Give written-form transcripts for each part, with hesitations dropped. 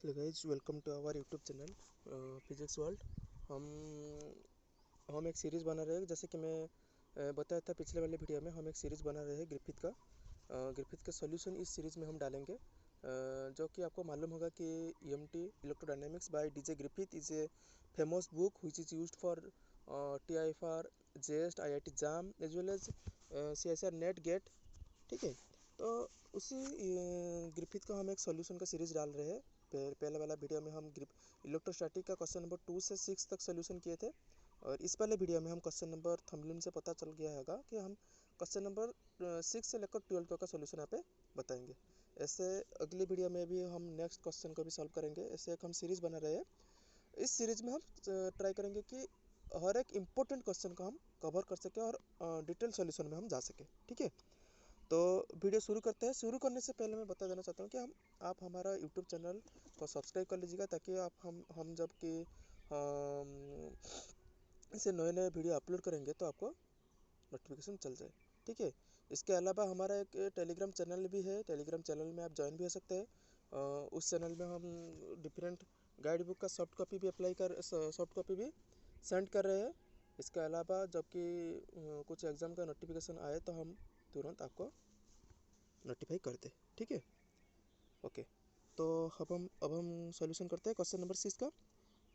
Hello guys, welcome to our YouTube channel physics world. हम एक series बना रहे हैं। जैसे कि मैं बताया था पिछले वाले वीडियो में, हम एक सीरीज़ बना रहे हैं ग्रिफिथ का। ग्रिफिथ का सॉल्यूशन इस सीरीज़ में हम डालेंगे, जो कि आपको मालूम होगा कि EMT electrodynamics by DJ Griffith is a famous book which is used for TIFR, JEST, IIT JAM as well as CSIR NET GATE. ठीक है, तो उसी ग्रिफिथ का हम एक सॉल्यूशन का सीरीज़ डाल रहे हैं। पहले वाला वीडियो में हम इलेक्ट्रोस्टैटिक का क्वेश्चन नंबर 2 से 6 तक सॉल्यूशन किए थे, और इस वाले वीडियो में हम क्वेश्चन नंबर थंबनेल से पता चल गया होगा कि हम क्वेश्चन नंबर 6 से लेकर 12 का सॉल्यूशन यहाँ पे बताएंगे। ऐसे अगली वीडियो में भी हम नेक्स्ट क्वेश्चन को भी सॉल्व करेंगे। ऐसे एक हम सीरीज़ बना रहे हैं। इस सीरीज़ में हम ट्राई करेंगे कि हर एक इम्पोर्टेंट क्वेश्चन को हम कवर कर सकें और डिटेल सॉल्यूशन में हम जा सकें। ठीक है, तो वीडियो शुरू करते हैं। शुरू करने से पहले मैं बता देना चाहता हूँ कि आप हमारा यूट्यूब चैनल को सब्सक्राइब कर लीजिएगा, ताकि आप हम जब कि इसे नए नए वीडियो अपलोड करेंगे तो आपको नोटिफिकेशन चल जाए। ठीक है, इसके अलावा हमारा एक टेलीग्राम चैनल भी है। टेलीग्राम चैनल में आप ज्वाइन भी हो सकते हैं। उस चैनल में हम डिफरेंट गाइड बुक का सॉफ्ट कॉपी भी सेंड कर रहे हैं। इसके अलावा जबकि कुछ एग्ज़ाम का नोटिफिकेशन आए तो हम तुरंत आपको नोटिफाई कर दे। ठीक है, ओके। तो अब हम सॉल्यूशन करते हैं क्वेश्चन नंबर 6 का।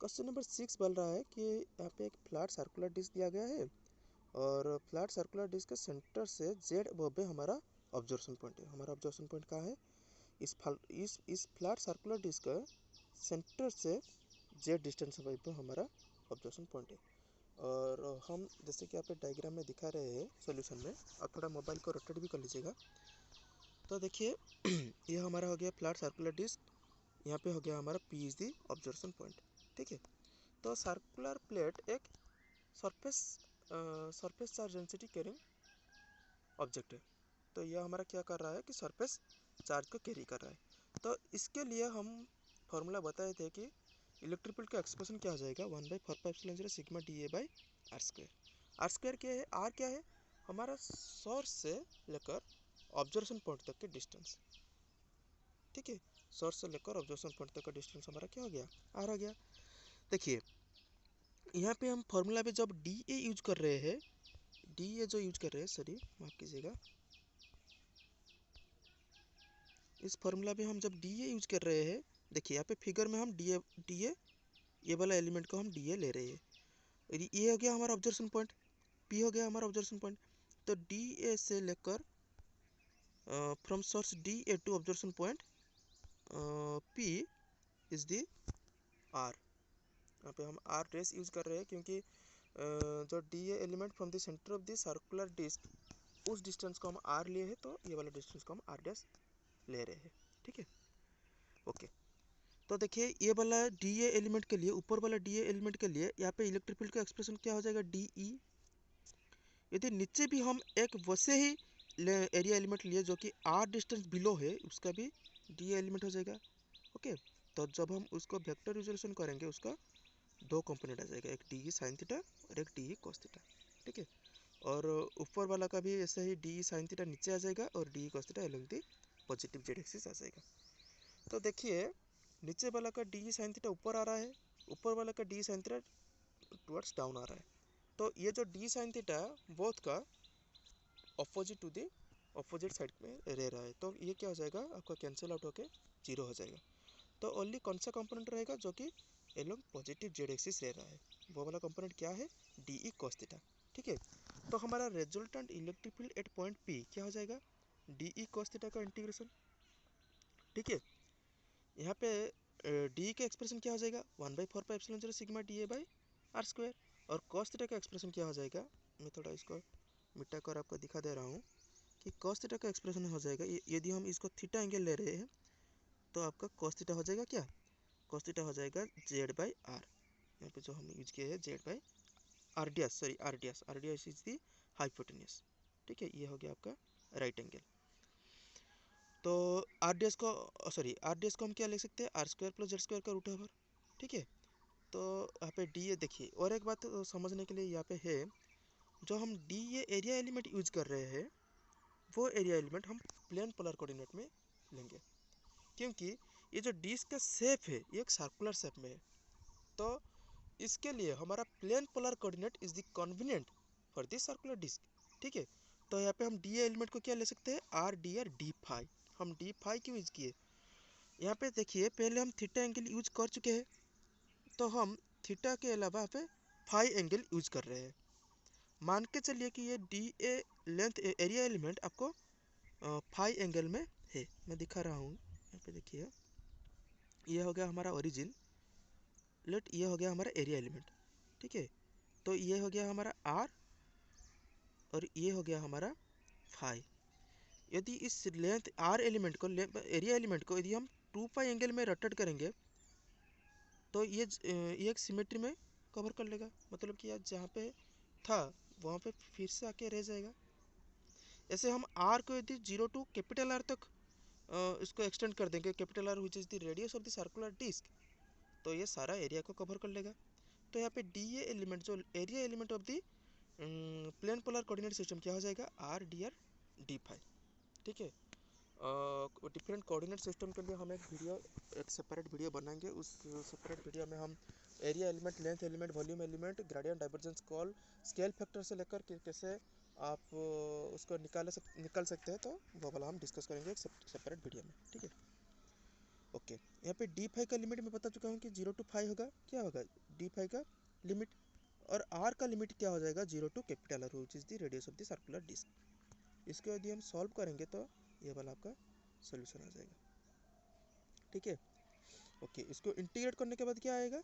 क्वेश्चन नंबर 6 बोल रहा है कि यहाँ पे एक फ्लैट सर्कुलर डिस्क दिया गया है, और फ्लैट सर्कुलर डिस्क के सेंटर से जेड अब हमारा ऑब्जर्वेशन पॉइंट है। हमारा ऑब्जर्वेशन पॉइंट कहाँ है? इस फ्लैट सर्कुलर डिस्क का सेंटर से जेड डिस्टेंस पे हमारा ऑब्जर्वेशन पॉइंट है। और हम जैसे कि आप डायग्राम में दिखा रहे हैं सॉल्यूशन में, आप थोड़ा मोबाइल को रोटेट भी कर लीजिएगा। तो देखिए ये हमारा हो गया फ्लैट सर्कुलर डिस्क। यहाँ पे हो गया हमारा P is the observation point. ठीक है, तो सर्कुलर प्लेट एक surface charge density carrying object है। तो यह हमारा क्या कर रहा है कि सरफेस चार्ज को कैरी कर रहा है। तो इसके लिए हम फॉर्मूला बताए थे कि इलेक्ट्रिक फील्ड का एक्सप्रेशन क्या हो जाएगा, 1/4πε0 sigma dA by R square. R square क्या है? आर क्या है? हमारा सोर्स से लेकर ऑब्जर्वेशन पॉइंट तक के डिस्टेंस। ठीक है, सोर्स से लेकर ऑब्जर्वेशन पॉइंट तक का डिस्टेंस हमारा क्या हो गया? आर आ गया। देखिए यहाँ पे हम फॉर्मूला पे जब डी ए यूज कर रहे हैं, डी ए जो यूज कर रहे हैं, सॉरी माफ कीजिएगा, इस फॉर्मूला पे हम जब डी ए यूज कर रहे हैं, देखिए यहाँ पे फिगर में हम डी ए ये वाला एलिमेंट को हम डी ए ले रहे हैं। ये हो गया हमारा ऑब्जर्वेशन पॉइंट, पी हो गया हमारा ऑब्जर्वेशन पॉइंट। तो डी ए से लेकर from source d a to observation point P is the r. यहाँ पे हम आर डैश यूज कर रहे हैं क्योंकि जो d a element from the centre of the circular disc, उस डिस्टेंस को हम आर लिए हैं, तो ये वाला डिस्टेंस को हम आर डैश ले रहे हैं। ठीक है, ओके। तो देखिए ये वाला डी ए एलिमेंट के लिए, ऊपर वाला डी ए एलिमेंट के लिए यहाँ पे इलेक्ट्रिक फील्ड का एक्सप्रेशन क्या हो जाएगा? D E. यदि नीचे भी हम एक वैसे ही एरिया एलिमेंट लिए जो कि आर डिस्टेंस बिलो है, उसका भी डी ए एलिमेंट हो जाएगा। ओके, तो जब हम उसको वेक्टर रिजोल्यूशन करेंगे, उसका दो कंपोनेंट आ जाएगा, एक डी ई साइन थीटा और एक डी ई कॉस थीटा। ठीक है, और ऊपर वाला का भी ऐसे ही डी ई साइन थीटा नीचे आ जाएगा और D E cos theta along the positive Z axis आ जाएगा। तो देखिए नीचे वाला का डी ई साइन थीटा ऊपर आ रहा है, ऊपर वाला का D E sine theta towards down आ रहा है। तो ये जो डी साइन थीटा बोथ का opposite to the opposite side में रह रहा है, तो ये क्या हो जाएगा? आपका कैंसिल आउट होके जीरो हो जाएगा। तो ओनली कौन सा कंपोनेंट रहेगा जो कि एलोंग पॉजिटिव जेड एक्सिस रह रहा है? वो वाला कंपोनेंट क्या है? D E cos theta. ठीक है, तो हमारा resultant electric field at point P क्या हो जाएगा? डी ई कॉस थीटा का इंटीग्रेशन। ठीक है, यहाँ पे डी का एक्सप्रेशन क्या हो जाएगा? 1/4πε0 sigma D A by R square. और कॉस थीटा का एक्सप्रेशन क्या हो जाएगा? मैं थोड़ा इसको मिटा कर आपको दिखा दे रहा हूँ कि कॉस थीटा का एक्सप्रेशन हो जाएगा, यदि हम इसको थीटा एंगल ले रहे हैं तो आपका कॉस थीटा हो जाएगा क्या? कॉस थीटा हो जाएगा जेड बाई आर। यहाँ पे जो हम यूज किए हैं z by r d s, sorry r d s is the hypotenuse. ठीक है, ये हो गया आपका राइट एंगल। तो आर डी एस को हम क्या लिख सकते हैं? R square plus z square का रूट ओवर। ठीक है, तो यहाँ पे डी ए देखिए, और एक बात समझने के लिए यहाँ पे है, जो हम D A area element use कर रहे हैं, वो एरिया एलिमेंट हम प्लेन पोलर कोऑर्डिनेट में लेंगे, क्योंकि ये जो डिस्क का शेप है ये एक सर्कुलर शेप में है, तो इसके लिए हमारा plane polar coordinate is the convenient for this circular disc. ठीक है, तो यहाँ पे हम डी एलिमेंट को क्या ले सकते हैं, r d r d phi. हम डी फाई क्यों यूज किए, यहाँ पे देखिए पहले हम थीटा एंगल यूज कर चुके हैं, तो हम थीटा के अलावा यहाँ पे फाई एंगल यूज कर रहे हैं। मान के चलिए कि ये D A length area element आपको फाई एंगल में है, मैं दिखा रहा हूँ। यहाँ पे देखिए ये हो गया हमारा ओरिजिन, लेट ये हो गया हमारा एरिया एलिमेंट। ठीक है, तो ये हो गया हमारा आर और ये हो गया हमारा फाई। यदि इस लेंथ आर एलिमेंट को एरिया एलिमेंट को यदि हम 2 पाई एंगल में रोटेट करेंगे तो ये एक सिमेट्री में कवर कर लेगा, मतलब कि यार जहाँ पे था वहाँ पे फिर से आके रह जाएगा। ऐसे हम आर को यदि 0 टू कैपिटल आर तक इसको एक्सटेंड कर देंगे, capital R which is the radius of the circular disc, तो ये सारा एरिया को कवर कर लेगा। तो यहाँ पे डी ए एलिमेंट जो area element of the plane polar coordinate system क्या हो जाएगा, r d r d phi. ठीक है, डिफरेंट कोऑर्डिनेट सिस्टम के लिए हम एक सेपरेट वीडियो बनाएंगे। उस सेपरेट वीडियो में हम area element, length element, volume element, gradient, divergence, call, scale factor से लेकर कैसे आप उसको निकाल सकते हैं, तो वो वाला हम डिस्कस करेंगे एक सेपरेट वीडियो में। ठीक है, ओके। यहाँ पे डी फाई का लिमिट मैं बता चुका हूँ कि 0 टू 5 होगा, क्या होगा डी फाई का लिमिट, और आर का लिमिट क्या हो जाएगा, 0 to capital R which is the radius of the circular disc. इसको यदि हम सॉल्व करेंगे तो ये वाला आपका सोल्यूशन आ जाएगा। ठीक है, ओके। इसको इंटीग्रेट करने के बाद क्या आएगा,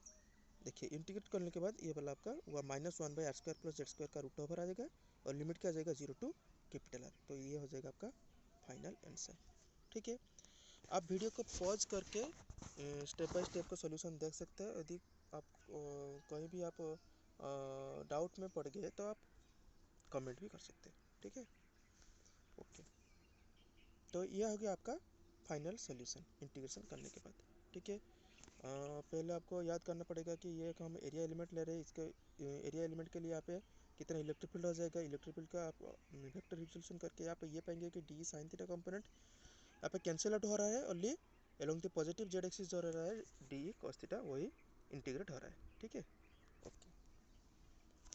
देखिए इंटीग्रेट करने के बाद ये वाला आपका हुआ -1/r² + z² का रूट ओवर आ जाएगा, और लिमिट क्या आ जाएगा, 0 टू कैपिटल आर। तो ये हो जाएगा आपका फाइनल आंसर। ठीक है, आप वीडियो को पॉज करके स्टेप बाय स्टेप का सोल्यूशन देख सकते हैं। यदि आप कहीं भी आप डाउट में पड़ गए तो आप कमेंट भी कर सकते हैं। ठीक है, ओके। तो यह हो गया आपका फाइनल सोल्यूशन इंटीग्रेशन करने के बाद। ठीक है, पहले आपको याद करना पड़ेगा कि ये एक हम एरिया एलिमेंट ले रहे हैं, इसके एरिया एलिमेंट के लिए यहाँ पे कितना इलेक्ट्रिक फील्ड हो जाएगा। इलेक्ट्रिक फील्ड का आप वेक्टर रिजोल्यूशन करके यहाँ पे ये पाएंगे कि डी साइन थीटा कंपोनेंट यहाँ पे कैंसिल आउट हो रहा है, only along the positive Z axis जो रह रहा है डी कॉस थीटा वही इंटीग्रेट हो रहा है। ठीक है, ओके।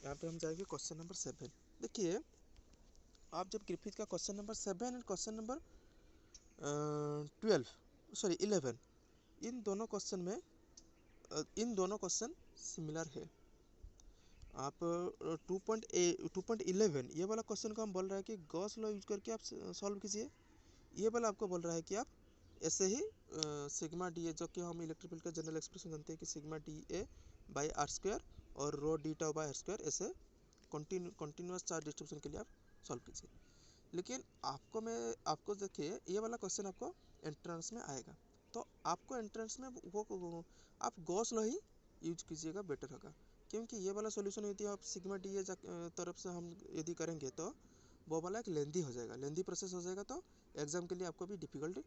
यहाँ पे हम जाएंगे क्वेश्चन नंबर 7। देखिए आप जब ग्रिफिथ का question number 7 and question number 11, इन दोनों क्वेश्चन में इन दोनों क्वेश्चन सिमिलर है। आप 2.11 ये वाला क्वेश्चन को हम बोल रहा है कि गॉस लॉ यूज करके आप सॉल्व कीजिए। ये वाला आपको बोल रहा है कि आप ऐसे ही सिग्मा डी ए, जो कि हम इलेक्ट्रिक फील्ड का जनरल एक्सप्रेशन जानते हैं कि sigma D A by R square और rho D tau by R square, ऐसे कंटिन्यूस चार्ज डिस्ट्रीब्यूशन के लिए आप सॉल्व कीजिए। लेकिन आपको देखिए ये वाला क्वेश्चन आपको एंट्रेंस में आएगा, तो आपको एंट्रेंस में वो आप गॉस लॉ ही यूज कीजिएगा, बेटर होगा। क्योंकि ये वाला सॉल्यूशन यदि आप सिग्मा डी ए तरफ से हम यदि करेंगे तो वो वाला एक लेंदी हो जाएगा, लेंदी प्रोसेस हो जाएगा, तो एग्जाम के लिए आपको भी डिफिकल्टी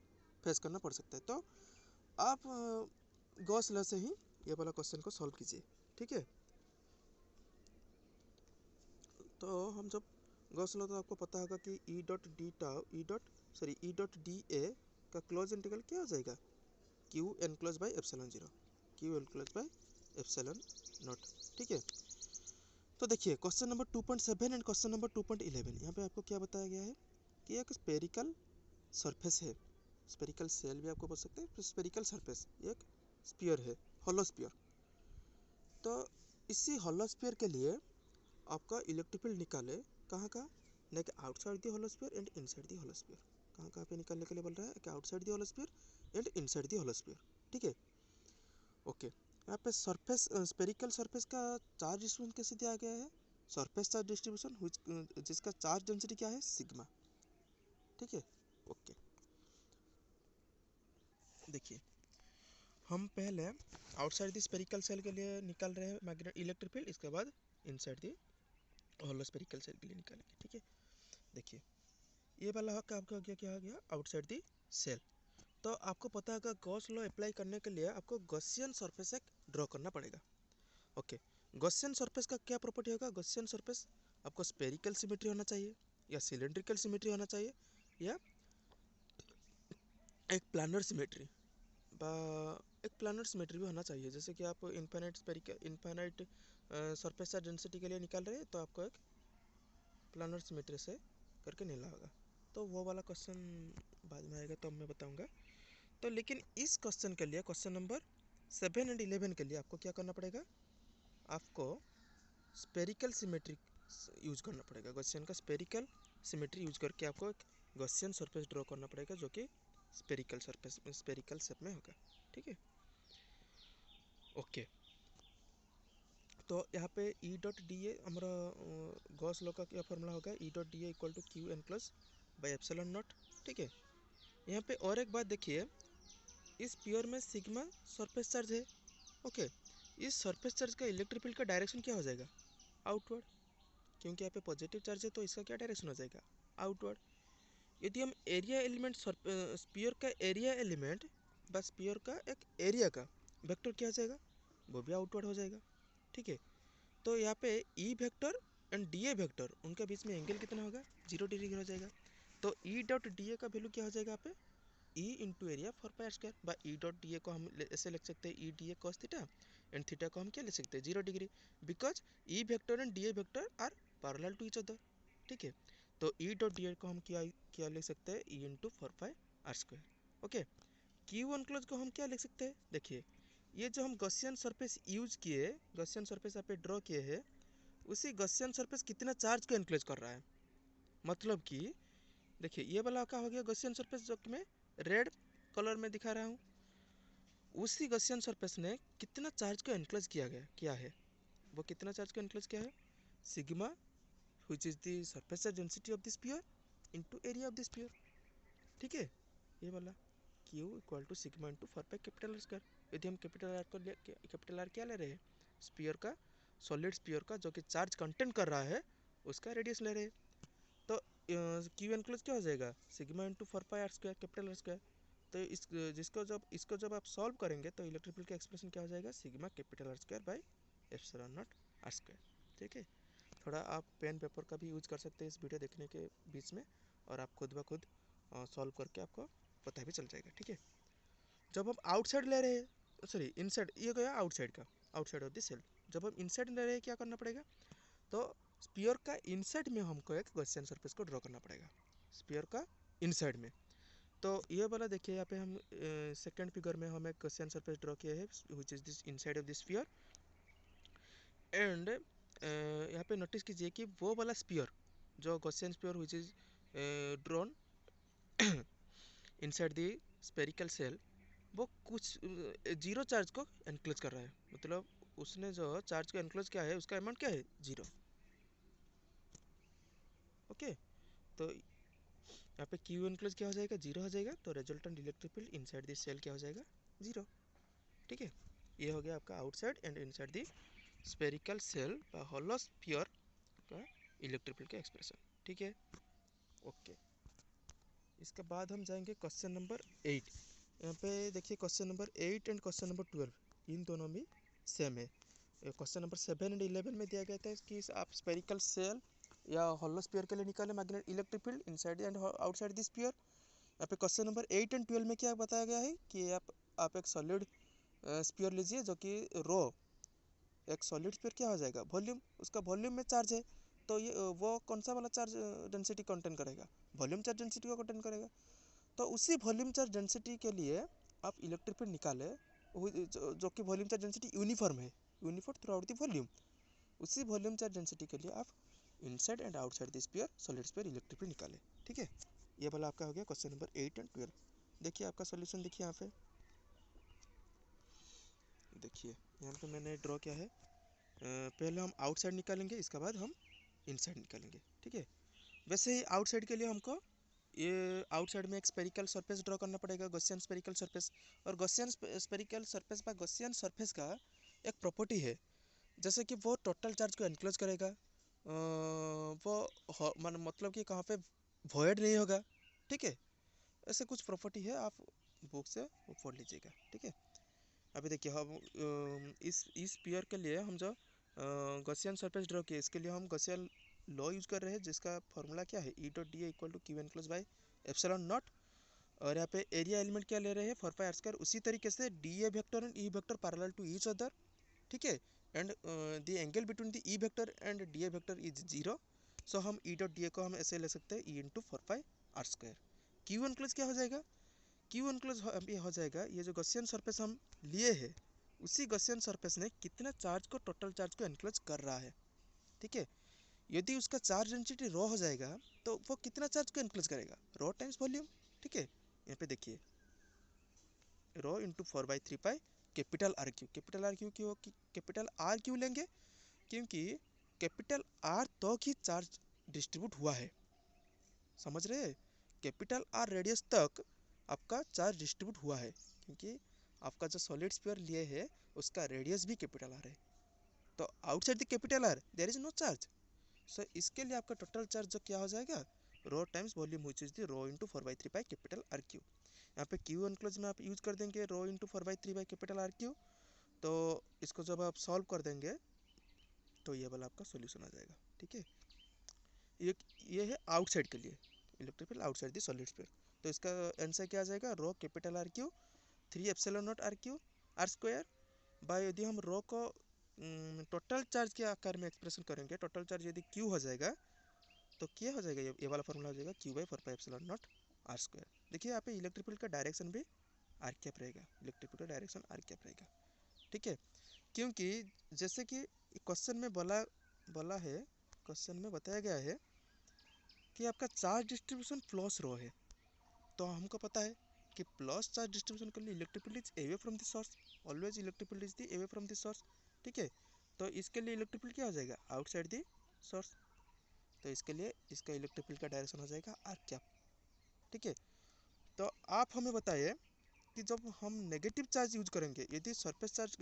फेस करना पड़ सकता है। तो आप गॉस लॉ से ही ये वाला क्वेश्चन को सॉल्व कीजिए। ठीक है, तो हम जब गॉस लॉ, तो आपको पता होगा कि ई डॉट डी ए का क्लोज इंटीग्रल क्या हो जाएगा, Q enclose by epsilon 0, Q enclose by epsilon naught. ठीक है, तो देखिए question number 2.7 and question number 2.11, यहाँ पे आपको क्या बताया गया है कि एक स्पेरिकल सरफेस है, स्पेरिकल सेल भी आपको बोल सकते हैं, स्पेरिकल सरफेस, एक स्फीयर है, हॉलो स्फीयर। तो इसी हॉलो स्फीयर के लिए आपका इलेक्ट्रिक फील्ड निकाले कहाँ का, ना कि outside the hollow sphere and inside the hollow sphere. कहाँ पे निकालने के लिए बोल रहा है कि outside the hollow sphere and inside the hollow sphere. ठीक है, ओके। यहाँ पे सरफेस स्पेरिकल सरफेस का चार्ज डिस्ट्रीब्यूशन कैसे दिया गया है, सरफेस चार्ज डिस्ट्रीब्यूशन जिसका चार्ज डेंसिटी क्या है, सिग्मा। ठीक है, ओके। देखिए हम पहले आउटसाइड दी स्पेरिकल सेल के लिए निकाल रहे हैं मैग्नेटिक इलेक्ट्रिक फील्ड, इसके बाद inside the hollow spherical shell के लिए निकालेंगे। ठीक है, देखिए ये वाला हक आपका क्या हो गया, आउटसाइड दी सेल। तो आपको पता है गॉस लॉ अप्लाई करने के लिए आपको गॉसियन सरफेस एक ड्रॉ करना पड़ेगा। ओके, गॉसियन सरफेस का क्या प्रॉपर्टी होगा, गॉसियन सरफेस आपको स्पेरिकल सिमेट्री होना चाहिए, या सिलेंड्रिकल सिमेट्री होना चाहिए, या एक प्लानर सिमेट्री। एक प्लानर सिमेट्री भी होना चाहिए। जैसे कि आप इनफाइनाइट सरफेस चार्ज डेंसिटी के लिए निकाल रहे हैं तो आपको एक प्लानर सिमेट्री से करके निकालना होगा। तो वो वाला क्वेश्चन बाद में आएगा तो मैं बताऊंगा। तो लेकिन इस क्वेश्चन के लिए, क्वेश्चन नंबर 7 एंड 11 के लिए आपको क्या करना पड़ेगा, आपको स्पेरिकल सिमेट्री यूज करना पड़ेगा। गॉसियन का स्पेरिकल सिमेट्री यूज करके आपको एक गॉसियन सरफेस ड्रॉ करना पड़ेगा जो कि स्पेरिकल सरफेस, स्पेरिकल शेप में होगा। ठीक है, ओके। तो यहाँ पे ई डॉट डी ए हमारा गॉस लॉ का क्या फॉर्मूला होगा, E dot D A equal to q n plus by epsilon naught. ठीक है, यहाँ पे और एक बात देखिए, इस स्फीयर में सिग्मा सरफेस चार्ज है। ओके, इस सरफेस चार्ज का इलेक्ट्रिक फील्ड का डायरेक्शन क्या हो जाएगा, आउटवर्ड, क्योंकि यहाँ पे पॉजिटिव चार्ज है तो इसका क्या डायरेक्शन हो जाएगा, आउटवर्ड। यदि हम एरिया एलिमेंट, स्फीयर का एरिया एलिमेंट बस स्फीयर का एक एरिया का वेक्टर क्या हो जाएगा, वो भी आउटवर्ड हो जाएगा। ठीक है, तो यहाँ पे ई vector and D A vector, उनके बीच में एंगल कितना होगा, 0 डिग्री हो जाएगा। तो ई डॉट डी ए का वैल्यू क्या हो जाएगा यहाँ पे, ई इंटू एरिया 4πr²। बा ई डॉट डी ए को हम ऐसे लिख सकते हैं, E d a cos theta, and theta को हम क्या लिख सकते हैं, 0 degree, because E vector and D A vector are parallel to each other. ठीक है, तो ई डॉट डी ए को हम क्या क्या लिख सकते हैं, E into 4πr²। Okay, Q enclose को हम क्या लिख सकते हैं, देखिए ये जो हम गॉसियन सरफेस यूज किए, गॉसियन सरफेस यहाँ पे ड्रॉ किए हैं, उसी गॉसियन सरफेस कितना चार्ज को एनक्लोज कर रहा है। मतलब कि देखिए ये वाला क्या हो गया, गॉसियन सरफेस जो कि मैं रेड कलर में दिखा रहा हूँ, उसी गॉसियन सरफेस ने कितना चार्ज को एनक्लोज किया है, वो कितना चार्ज को एनक्लोज किया है, sigma which is the surface charge density of the sphere into area of the sphere. ठीक है, ये वाला Q equal to sigma into 4π R²। यदि हम कैपिटल आर क्या ले रहे हैं, स्फीयर का, सॉलिड स्फीयर का जो कि चार्ज कंटेंट कर रहा है उसका रेडियस ले रहे हैं, तो क्यू एनक्लोज क्या हो जाएगा, sigma into 4πr², capital R²। तो इसको जब आप सॉल्व करेंगे तो इलेक्ट्रिक फील्ड का एक्सप्रेशन क्या हो जाएगा, sigma capital R² by epsilon naught R²। ठीक है, थोड़ा आप पेन पेपर का भी यूज कर सकते हैं इस वीडियो देखने के बीच में, और आप खुद ब खुद सॉल्व करके आपको पता भी चल जाएगा। ठीक है, जब हम आउटसाइड ले रहे हैं, सॉरी इनसाइड, ये गया आउटसाइड का, आउटसाइड ऑफ द सेल, जब हम इनसाइड ले रहे हैं क्या करना पड़ेगा, तो स्फीयर का इनसाइड में हमको एक गॉसियन सरफेस को ड्रॉ करना पड़ेगा, स्फीयर का इनसाइड में। तो ये वाला देखिए यहाँ पे हम सेकंड फिगर में हम एक गॉसियन सरफेस ड्रॉ किया है which is this inside of the sphere, and यहाँ पे नोटिस कीजिए कि वो वाला स्फीयर जो Gaussian sphere which is drawn inside the spherical cell, वो कुछ जीरो चार्ज को एनक्लोज कर रहा है, मतलब उसने जो चार्ज को एनक्लोज किया है उसका अमाउंट क्या है, 0। ओके, तो यहाँ पे क्यू एनक्लोज क्या हो जाएगा, 0 हो जाएगा, तो resultant electric field inside this cell क्या हो जाएगा, 0। ठीक है, ये हो गया आपका outside and inside the spherical cell বা हॉलो स्फीयर का इलेक्ट्रिक फील्ड का एक्सप्रेशन। ठीक है, ओके। इसके बाद हम जाएंगे क्वेश्चन नंबर 8। यहाँ पे देखिए question number 8 and question number 12 इन दोनों भी सेम है। क्वेश्चन नंबर 7 एंड 11 में दिया गया था कि आप स्पेरिकल सेल या हॉलो स्फीयर के लिए निकालें magnet electric field inside and outside the sphere. यहाँ पे क्वेश्चन नंबर 8 एंड 12 में क्या बताया गया है कि आप एक सॉलिड स्फीयर लीजिए जो कि रो, एक सॉलिड स्फीयर क्या हो जाएगा, वॉल्यूम, उसका वॉल्यूम में चार्ज है, तो ये वो कौन सा वाला चार्ज डेंसिटी कंटेन करेगा, वॉल्यूम चार्ज डेंसिटी को कंटेन करेगा। तो उसी वॉल्यूम चार्ज डेंसिटी के लिए आप इलेक्ट्रिक फील्ड निकाले जो कि वॉल्यूम चार्ज डेंसिटी यूनिफॉर्म है, uniform through out the volume, उसी वॉल्यूम चार्ज डेंसिटी के लिए आप inside and outside the sphere solid sphere electric field निकाले। ठीक है, ये वाला आपका हो गया क्वेश्चन नंबर 8 एंड 12। देखिए आपका सोल्यूशन देखिए यहाँ पे, देखिए यहाँ पे मैंने ड्रॉ किया है, पहले हम आउटसाइड निकालेंगे, इसके बाद हम इनसाइड निकालेंगे। ठीक है, वैसे ही आउटसाइड के लिए हमको ये आउटसाइड में एक स्पेरिकल सरफेस ड्रॉ करना पड़ेगा, गॉसियन स्पेरिकल सरफेस। और गॉसियन स्पेरिकल सरफेस बा गॉसियन सरफेस का एक प्रॉपर्टी है, जैसे कि वो टोटल चार्ज को एनक्लोज करेगा, वो मतलब कि कहाँ पे वॉइड नहीं होगा। ठीक है, ऐसे कुछ प्रॉपर्टी है, आप बुक से वो पढ़ लीजिएगा। ठीक है, अभी देखिए हम इस स्फीयर के लिए हम जो गॉसियन सरफेस ड्रॉ किए, इसके लिए हम गॉसियन लॉ यूज कर रहे हैं जिसका फॉर्मूला क्या है, E dot D A equal to Q enclose by epsilon naught और यहाँ पे एरिया एलिमेंट क्या ले रहे हैं 4πr²। उसी तरीके से D A vector and E vector parallel to each other, ठीक है, and the angle between the E vector and D A vector is 0। So हम ई डॉट डी ए को हम ऐसे ले सकते हैं E into 4πr²। Q enclose क्या हो जाएगा, क्यू एनक्लोज ये हो जाएगा, ये जो गॉसियन सरफेस हम लिए हैं उसी गॉसियन सरफेस ने कितना चार्ज को, टोटल चार्ज को एनक्लोज कर रहा है, ठीक है। यदि उसका चार्ज डेंसिटी रो हो जाएगा तो वो कितना चार्ज को एनक्लोज करेगा, रो टाइम्स वॉल्यूम, ठीक है। यहाँ पे देखिए rho into 4/3 capital R cube. Capital R cube क्यों, कैपिटल आर क्यू लेंगे क्योंकि कैपिटल आर तो ही चार्ज डिस्ट्रीब्यूट हुआ है, समझ रहे हैं। कैपिटल आर रेडियस तक आपका चार्ज डिस्ट्रीब्यूट हुआ है क्योंकि आपका जो सॉलिड स्फीयर लिए है उसका रेडियस भी कैपिटल आर है। तो outside the capital R there is no charge. So इसके लिए आपका टोटल चार्ज जो क्या हो जाएगा, rho times volume which is the rho into 4/3 capital R cube. यहाँ पे क्यू एनक्लोज में आप यूज कर देंगे rho into 4/3 capital R cube. तो इसको जब आप सॉल्व कर देंगे तो ये वाला आपका सॉल्यूशन आ जाएगा, ठीक है। ये ये है आउटसाइड के लिए, electric field outside the solid sphere. तो इसका आंसर क्या आ जाएगा, rho capital R cube 3 epsilon naught R cube R square by, यदि हम रो को टोटल चार्ज के आकार में एक्सप्रेशन करेंगे, टोटल चार्ज यदि क्यू हो जाएगा तो क्या हो जाएगा, ये वाला फॉर्मूला हो जाएगा क्यू बाई 4π/0 आर स्क्वायर। देखिए यहाँ पे इलेक्ट्रिक फील्ड का डायरेक्शन भी आर कैप रहेगा, इलेक्ट्रिक फील्ड का डायरेक्शन आर कैप रहेगा, ठीक है। क्योंकि जैसे कि क्वेश्चन में बोला बोला है, क्वेश्चन में बताया गया है कि आपका चार्ज डिस्ट्रीब्यूशन प्लस रो है, तो हमको पता है कि प्लस चार्ज डिस्ट्रीब्यूशन के लिए electric field is away from the source, always electric field is the away from the source, ठीक है। तो इसके लिए इलेक्ट्रिक फील्ड क्या हो जाएगा, आउटसाइड द सोर्स। तो इसके लिए इसका इलेक्ट्रिक फील्ड का डायरेक्शन हो जाएगा आर कैप, ठीक है। तो आप हमें बताइए कि जब हम नेगेटिव चार्ज यूज करेंगे, यदि surface charge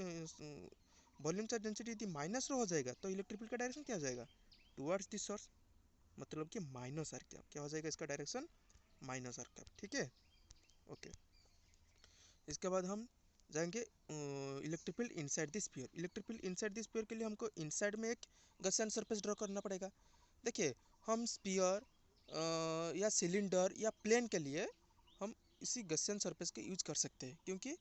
volume charge density यदि माइनस रो हो जाएगा तो इलेक्ट्रिक फील्ड का डायरेक्शन क्या हो जाएगा, टुवर्ड्स द सोर्स, मतलब कि माइनस आर कैप। क्या हो जाएगा इसका डायरेक्शन, माइनस आर कैप, ठीक है, ओके। इसके बाद हम जाएंगे electric field inside the sphere. Electric field inside the sphere के लिए हमको इनसाइड में एक गॉसियन सरफेस ड्रॉ करना पड़ेगा। देखिए हम स्फीयर या सिलेंडर या प्लेन के लिए हम इसी गॉसियन सरफेस के यूज कर सकते हैं, क्योंकि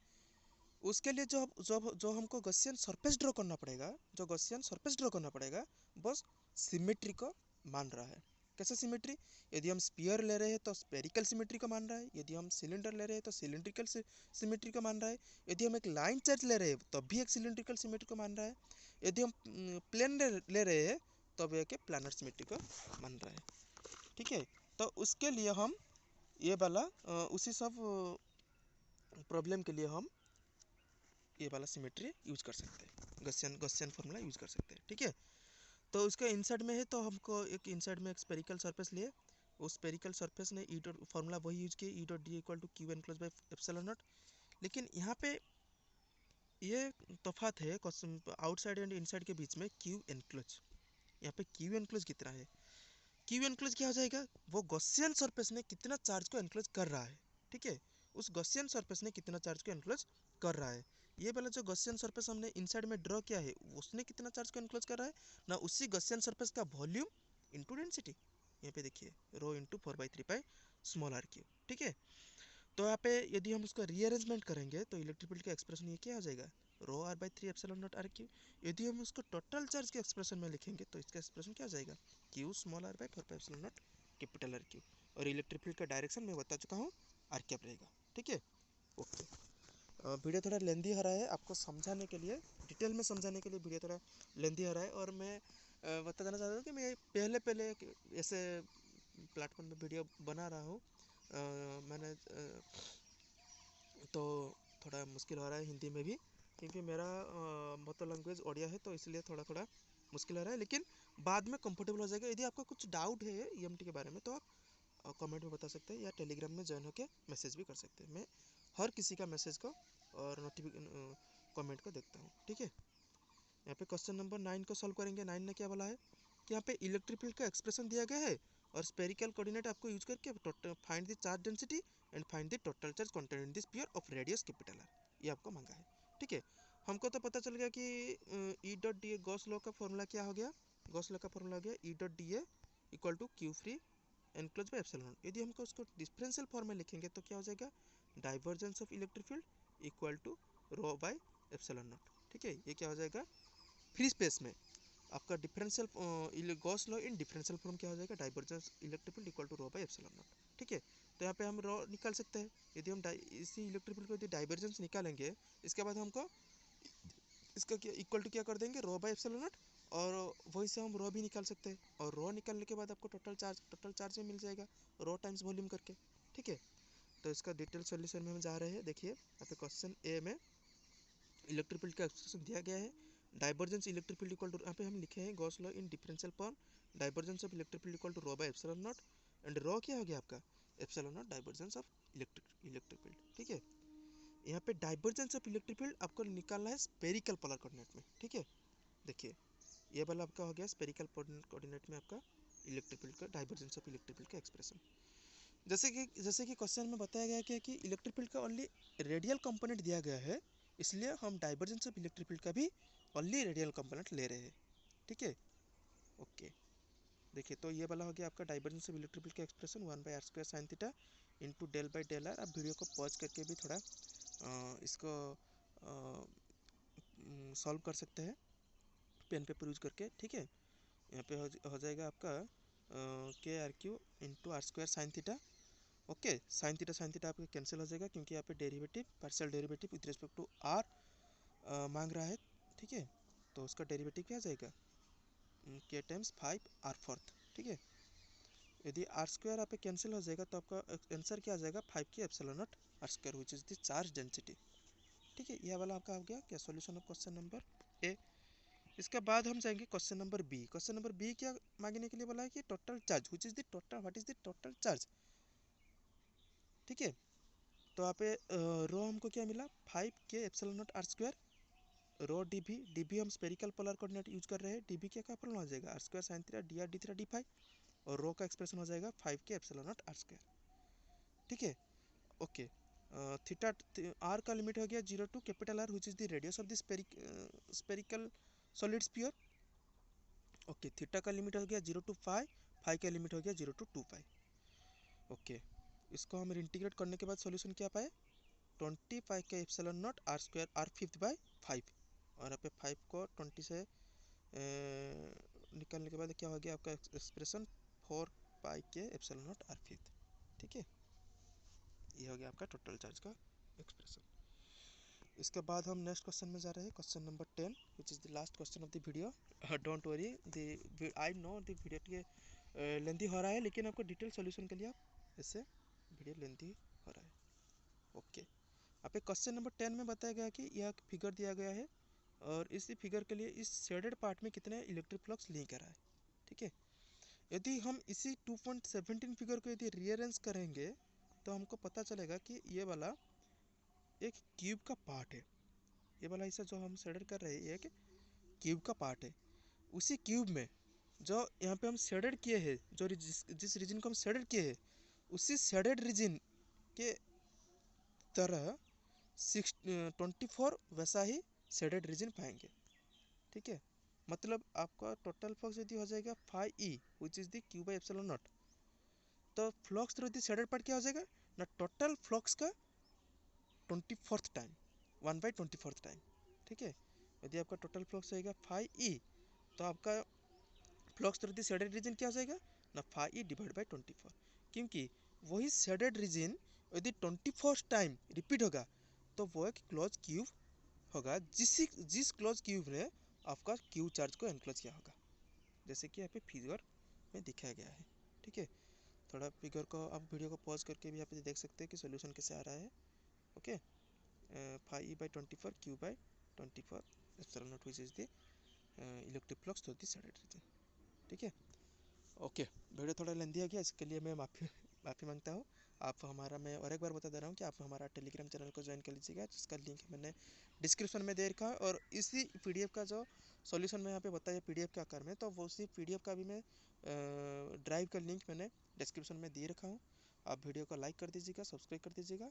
उसके लिए जो हमको गॉसियन सरफेस ड्रॉ करना पड़ेगा, जो गॉसियन सरफेस ड्रॉ करना पड़ेगा बस सिमेट्री को मान रहा है। कैसे सिमेट्री, यदि हम स्फीयर ले रहे हैं तो स्फेरिकल सिमेट्री को मान रहा है, यदि हम सिलेंडर ले रहे हैं तो सिलेंड्रिकल सिमेट्री को मान रहा है, यदि हम एक लाइन चार्ज ले रहे हैं तब भी एक सिलेंड्रिकल सिमेट्री को मान रहा है, यदि हम प्लेन ले रहे हैं तब एक प्लानर सिमेट्री को मान रहा है, ठीक है। तो उसके लिए हम ये वाला उसी सब प्रॉब्लम के लिए हम ये वाला सिमेट्री यूज कर सकते हैं, गॉसियन फार्मूला यूज कर सकते हैं, ठीक है। तो उसका इनसाइड में है तो हमको एक इनसाइड में एक स्पेरिकल सरफेस लिए, उस स्पेरिकल सरफेस ने ई डॉट फार्मूला वही यूज किया, E dot D equal to Q enclose by epsilon naught. लेकिन यहाँ पे ये तफात है आउटसाइड एंड इनसाइड के बीच में, क्यू एनक्लोज। यहाँ पे क्यू एनक्लोज कितना है, क्यू एनक्लोज क्या हो जाएगा, वो गॉसियन सरफेस ने कितना चार्ज को एनक्लोज कर रहा है, ठीक है। उस गॉसियन सरफेस ने कितना चार्ज को एनक्लोज कर रहा है, ये वाला जो गॉसियन सरफेस हमने इनसाइड में ड्रॉ किया है उसने कितना चार्ज को एनक्लोज कर रहा है ना, उसी गॉसियन सरफेस का वॉल्यूम इंटू डेंसिटी। यहाँ पे देखिए rho into 4/3 small are Q, ठीक है। तो यहाँ पे यदि हम उसका रीअरेंजमेंट करेंगे तो इलेक्ट्रिक फील्ड का एक्सप्रेशन ये क्या हो जाएगा, rho R by 3 epsilon naught R Q. यदि हम उसको टोटल चार्ज के एक्सप्रेशन में लिखेंगे तो इसका एक्सप्रेशन क्या हो जाएगा, Q small R by 4 epsilon naught capital R Q. और इलेक्ट्रिक फील्ड का डायरेक्शन मैं बता चुका हूँ आर कैप रहेगा, ठीक है, ओके। वीडियो थोड़ा लेंदी हो रहा है, आपको समझाने के लिए, डिटेल में समझाने के लिए वीडियो थोड़ा लेंदी हो रहा है। और मैं बता देना चाहता हूँ कि मैं पहले ऐसे प्लेटफॉर्म पे वीडियो बना रहा हूँ, मैंने तो थोड़ा मुश्किल हो रहा है हिंदी में भी, क्योंकि मेरा मदर लैंग्वेज ओडिया है तो इसलिए थोड़ा थोड़ा मुश्किल हो रहा है, लेकिन बाद में कंफर्टेबल हो जाएगा। यदि आपका कुछ डाउट है ईएमटी के बारे में तो आप कमेंट में बता सकते हैं या टेलीग्राम में ज्वाइन होकर मैसेज भी कर सकते हैं। मैं हर किसी का मैसेज को और नोटिफिकेशन कमेंट को देखता हूँ, ठीक है। यहाँ पे क्वेश्चन नंबर 9 को सॉल्व करेंगे। 9 ने क्या बोला है कि यहाँ पे इलेक्ट्रिक फील्ड का एक्सप्रेशन दिया गया है और स्पेरिकल कोऑर्डिनेट आपको यूज करके find the charge density and find the total charge content in the sphere of radius capital R, ये आपको मांगा है, ठीक है। हमको तो पता चल गया कि E dot D A Gauss law का फॉर्मूला क्या हो गया, गॉस लॉ का फॉर्मूला हो गया E dot D A equal to Q free enclose by epsilon naught. यदि हमको उसको डिफरेंशियल फॉर्म में लिखेंगे तो क्या हो जाएगा, divergence of electric field equal to rho by epsilon naught. ठीक है, ये क्या हो जाएगा, फ्री स्पेस में आपका differential Gauss law in differential form क्या हो जाएगा, divergence electric field equal to rho by epsilon naught. ठीक है, तो यहाँ पे हम रो निकाल सकते हैं। यदि हम इसी इलेक्ट्रिक फील्ड को यदि डाइवर्जेंस निकालेंगे, इसके बाद हमको इसका क्या इक्वल टू क्या कर देंगे, रो बाय एप्सिलॉन नॉट, और वहीं से हम रो भी निकाल सकते हैं। और रो निकालने के बाद आपको टोटल चार्ज में मिल जाएगा रो टाइम्स वॉल्यूम करके। ठीक है, तो इसका डिटेल सॉल्यूशन में हम जा रहे हैं। देखिए यहाँ पे क्वेश्चन ए में इलेक्ट्रिक फील्ड का एक्सप्रेशन दिया गया है, divergence electric field equal to, यहाँ पे हम लिखे हैं Gauss law in differential form, divergence of electric field equal to rho by epsilon naught, and rho क्या हो गया आपका, epsilon naught divergence of electric field. ठीक है, यहाँ पे डाइवर्जेंस ऑफ इलेक्ट्रिक फील्ड आपको निकालना है स्पेरिकल पोलर कोऑर्डिनेट में। ठीक है, देखिए ये वाला आपका हो गया स्पेरिकल कोऑर्डिनेट में आपका इलेक्ट्रिक फील्ड का डाइवर्जेंस ऑफ इलेक्ट्रिक फील्ड का एक्सप्रेशन। जैसे कि क्वेश्चन में बताया गया है कि इलेक्ट्रिक फील्ड का ओनली रेडियल कंपोनेंट दिया गया है, इसलिए हम डाइवर्जेंस ऑफ इलेक्ट्रिक फील्ड का भी ओनली रेडियल कंपोनेंट ले रहे हैं। ठीक है, ओके, देखिए तो ये वाला हो गया आपका डाइवर्जेंस ऑफ इलेक्ट्रिक फील्ड का expression 1/r² sin theta into del by del R. आप वीडियो को पॉज करके भी थोड़ा इसको सॉल्व कर सकते हैं पेन पेपर यूज करके। ठीक है, यहाँ पे हो जाएगा आपका KRQ into r² sin theta. Okay, sine theta आपका कैंसिल हो जाएगा क्योंकि यहाँ पे derivative partial derivative with respect to R मांग रहा है। ठीक है, तो उसका डेरिवेटिव क्या आ जाएगा, k टाइम्स 5r4। ठीक है, यदि r² यहाँ पे कैंसिल हो जाएगा तो आपका आंसर क्या आ जाएगा, 5k epsilon naught r² which is the charge density. ठीक है, यह वाला आपका आ गया क्या solution of question number A. इसके बाद हम जाएंगे question number B. Question number B क्या मांगने के लिए बोला है कि total charge which is the total, what is the total charge. ठीक है, तो यहाँ पे रो हमको क्या मिला, 5k epsilon naught r², rho D भी हम स्पेरिकल पोलर कोऑर्डिनेट यूज कर रहे हैं, डी क्या फॉर्मूला हो जाएगा, r² sin theta dr d theta d5, और रो का एक्सप्रेशन हो जाएगा 5k एप्सिलॉन नॉट r²। ठीक है, ओके, थीटा आर का लिमिट हो गया 0 to capital R which is the radius of the spherical solid sphere. Okay, theta का लिमिट हो गया 0 टू फाई का लिमिट हो गया 0 टू 2 पाई। ओके, इसको हम इंटीग्रेट करने के बाद सॉल्यूशन क्या पाए, 25 के एप्सिलॉन नॉट r² r⁵/5, और यहाँ पे 5 को 20 से निकालने के बाद क्या हो गया आपका एक्सप्रेशन 4 पाई के एप्सिलॉन नॉट r⁵। ठीक है, ये हो गया आपका टोटल चार्ज का एक्सप्रेशन। इसके बाद हम नेक्स्ट क्वेश्चन में जा रहे हैं, question number 10 which is the last question of the video. Don't worry, the I know the video lengthy हो रहा है, लेकिन आपको डिटेल सॉल्यूशन के लिए आप इससे वीडियो लेंथी हो रहा है। ओके, यहाँ पे क्वेश्चन नंबर 10 में बताया गया कि यह फिगर दिया गया है और इसी फिगर के लिए इस शेडेड पार्ट में कितने इलेक्ट्रिक फ्लक्स लिंक है। ठीक है, यदि हम इसी 2.17 फिगर को यदि रीअरेंज करेंगे तो हमको पता चलेगा कि ये वाला एक क्यूब का पार्ट है। ये वाला हिस्सा जो हम शेडेड कर रहे हैं ये एक क्यूब का पार्ट है। उसी क्यूब में जो यहाँ पे हम शेडेड किए हैं, जो जिस रीजन को हम शेडेड किए हैं, उसी शेडेड रीजन के तरह 24 वैसा ही शेडेड रीजन पाएंगे। ठीक है, मतलब आपका टोटल फ्लक्स यदि हो जाएगा phi E which is the Q by epsilon naught, तो flux through the shaded part क्या हो जाएगा ना, टोटल फ्लक्स का 24th टाइम, 1/24th टाइम। ठीक है, यदि आपका टोटल फ्लक्स होएगा फाई ई, तो आपका flux through the shaded region क्या हो जाएगा ना, फाई ई डिवाइड बाई 24, क्योंकि वही शेडेड रीजन यदि 24 टाइम रिपीट होगा तो वो एक क्लोज क्यूब होगा, जिस क्लोज क्यूब ने आपका क्यू चार्ज को एनक्लोज किया होगा, जैसे कि यहाँ पे फिगर में दिखाया गया है। ठीक है, थोड़ा फिगर को आप वीडियो को पॉज करके भी यहाँ पे देख सकते हैं कि सोल्यूशन कैसे आ रहा है। Okay, 5e/24 q/24 epsilon not which is the electric flux through the shaded region. ठीक है, ओके, वीडियो थोड़ा लेंदी हो गया, इसके लिए मैं माफ़ी मांगता हूँ। आप हमारा, मैं और एक बार बता दे रहा हूँ कि आप हमारा टेलीग्राम चैनल को ज्वाइन कर लीजिएगा, जिसका लिंक मैंने डिस्क्रिप्शन में दे रखा है, और इसी पीडीएफ का जो सॉल्यूशन मैं यहाँ पे बताया पीडीएफ के आकार में, तो वो उसी पीडीएफ का भी मैं ड्राइव का लिंक मैंने डिस्क्रिप्शन में दे रखा हूँ। आप वीडियो को लाइक कर दीजिएगा, सब्सक्राइब कर दीजिएगा,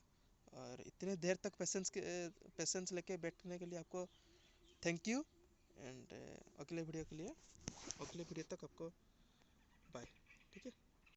और इतने देर तक पेशेंस लेके बैठने के लिए आपको थैंक यू। एंड अगले वीडियो तक आपको बाय। ठीक है।